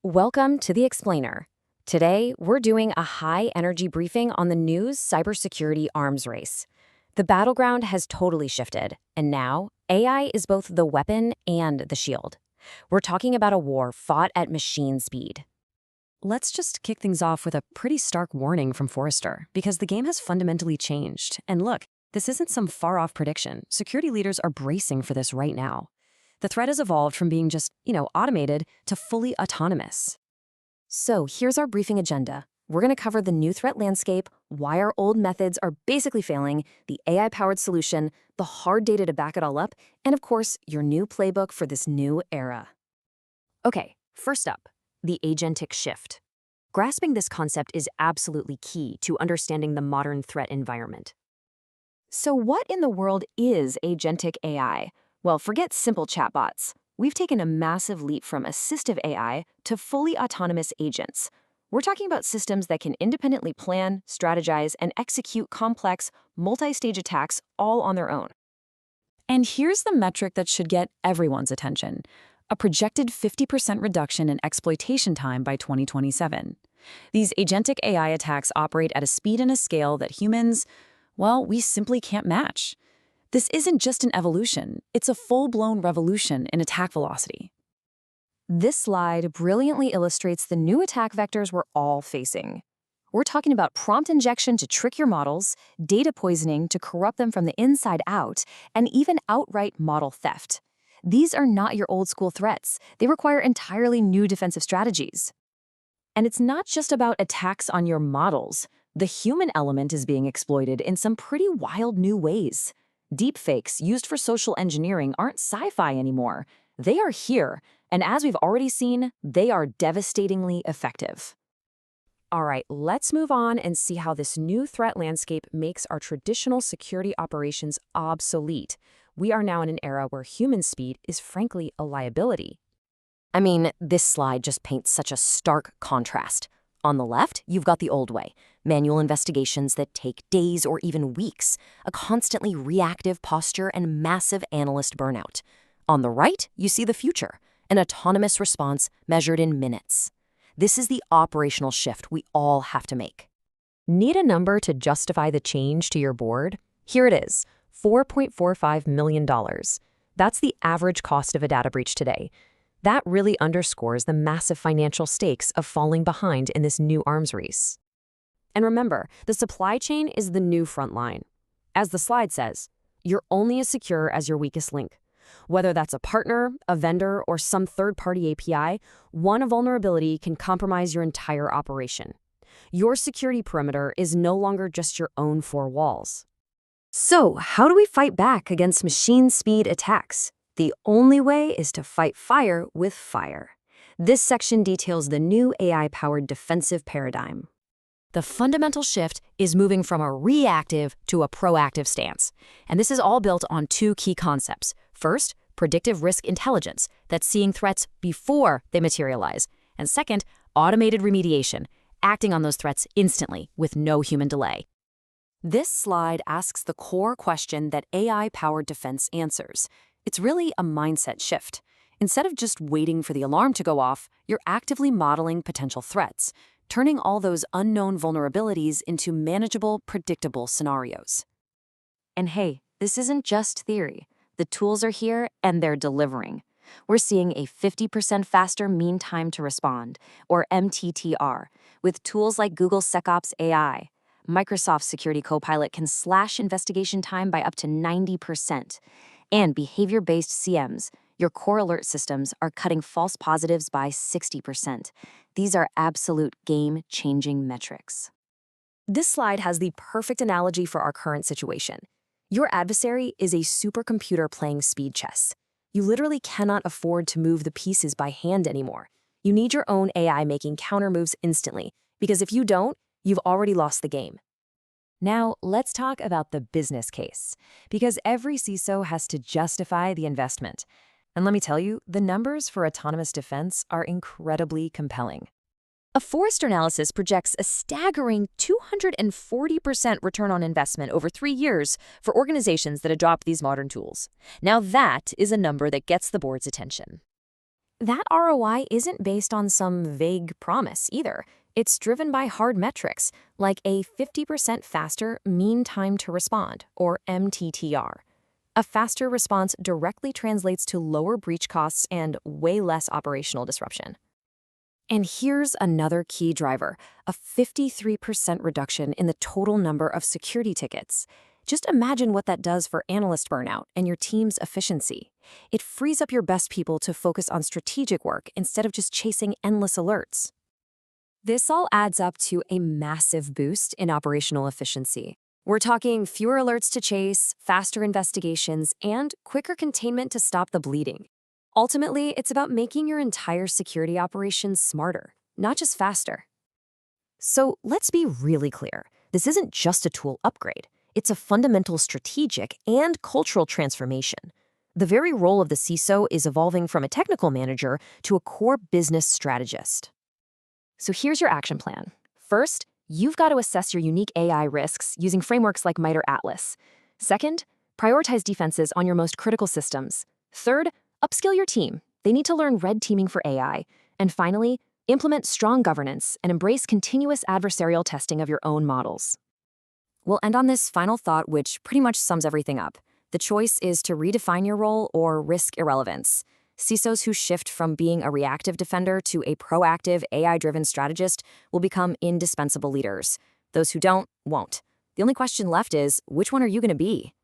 Welcome to The Explainer. Today, we're doing a high-energy briefing on the news cybersecurity arms race. The battleground has totally shifted, and now AI is both the weapon and the shield. We're talking about a war fought at machine speed. Let's just kick things off with a pretty stark warning from Forrester, because the game has fundamentally changed. And look, this isn't some far-off prediction. Security leaders are bracing for this right now. The threat has evolved from being just, automated to fully autonomous. So here's our briefing agenda. We're going to cover the new threat landscape, why our old methods are basically failing, the AI-powered solution, the hard data to back it all up, and of course, your new playbook for this new era. Okay, first up, the agentic shift. Grasping this concept is absolutely key to understanding the modern threat environment. So what in the world is agentic AI? Well, forget simple chatbots. We've taken a massive leap from assistive AI to fully autonomous agents. We're talking about systems that can independently plan, strategize, and execute complex, multi-stage attacks all on their own. And here's the metric that should get everyone's attention: a projected 50% reduction in exploitation time by 2027. These agentic AI attacks operate at a speed and a scale that humans, well, we simply can't match. This isn't just an evolution, it's a full-blown revolution in attack velocity. This slide brilliantly illustrates the new attack vectors we're all facing. We're talking about prompt injection to trick your models, data poisoning to corrupt them from the inside out, and even outright model theft. These are not your old-school threats. They require entirely new defensive strategies. And it's not just about attacks on your models. The human element is being exploited in some pretty wild new ways. Deepfakes used for social engineering aren't sci-fi anymore. They are here, and as we've already seen, they are devastatingly effective. All right, let's move on and see how this new threat landscape makes our traditional security operations obsolete. We are now in an era where human speed is frankly a liability. I mean, this slide just paints such a stark contrast. On the left, you've got the old way, manual investigations that take days or even weeks, a constantly reactive posture, and massive analyst burnout. On the right, you see the future, an autonomous response measured in minutes. This is the operational shift we all have to make. Need a number to justify the change to your board? Here it is, $4.45 million. That's the average cost of a data breach today. That really underscores the massive financial stakes of falling behind in this new arms race. And remember, the supply chain is the new front line. As the slide says, you're only as secure as your weakest link. Whether that's a partner, a vendor, or some third-party API, one vulnerability can compromise your entire operation. Your security perimeter is no longer just your own four walls. So, how do we fight back against machine speed attacks? The only way is to fight fire with fire. This section details the new AI-powered defensive paradigm. The fundamental shift is moving from a reactive to a proactive stance. And this is all built on two key concepts. First, predictive risk intelligence, that's seeing threats before they materialize. And second, automated remediation, acting on those threats instantly with no human delay. This slide asks the core question that AI-powered defense answers. It's really a mindset shift. Instead of just waiting for the alarm to go off, you're actively modeling potential threats, turning all those unknown vulnerabilities into manageable, predictable scenarios. And hey, this isn't just theory. The tools are here and they're delivering. We're seeing a 50% faster mean time to respond, or MTTR, with tools like Google SecOps AI. Microsoft Security Copilot can slash investigation time by up to 90%. And behavior-based CMs, your core alert systems, are cutting false positives by 60%. These are absolute game-changing metrics. This slide has the perfect analogy for our current situation. Your adversary is a supercomputer playing speed chess. You literally cannot afford to move the pieces by hand anymore. You need your own AI making counter moves instantly, because if you don't, you've already lost the game. Now, let's talk about the business case, because every CISO has to justify the investment. And let me tell you, the numbers for autonomous defense are incredibly compelling. A Forrester analysis projects a staggering 240% return on investment over 3 years for organizations that adopt these modern tools. Now that is a number that gets the board's attention. That ROI isn't based on some vague promise either. It's driven by hard metrics, like a 50% faster mean time to respond, or MTTR. A faster response directly translates to lower breach costs and way less operational disruption. And here's another key driver, a 53% reduction in the total number of security tickets. Just imagine what that does for analyst burnout and your team's efficiency. It frees up your best people to focus on strategic work instead of just chasing endless alerts. This all adds up to a massive boost in operational efficiency. We're talking fewer alerts to chase, faster investigations, and quicker containment to stop the bleeding. Ultimately, it's about making your entire security operations smarter, not just faster. So let's be really clear. This isn't just a tool upgrade. It's a fundamental strategic and cultural transformation. The very role of the CISO is evolving from a technical manager to a core business strategist. So here's your action plan. First, you've got to assess your unique AI risks using frameworks like MITRE Atlas. Second, prioritize defenses on your most critical systems. Third, upskill your team. They need to learn red teaming for AI. And finally, implement strong governance and embrace continuous adversarial testing of your own models. We'll end on this final thought, which pretty much sums everything up. The choice is to redefine your role or risk irrelevance. CISOs who shift from being a reactive defender to a proactive, AI-driven strategist will become indispensable leaders. Those who don't, won't. The only question left is, which one are you going to be?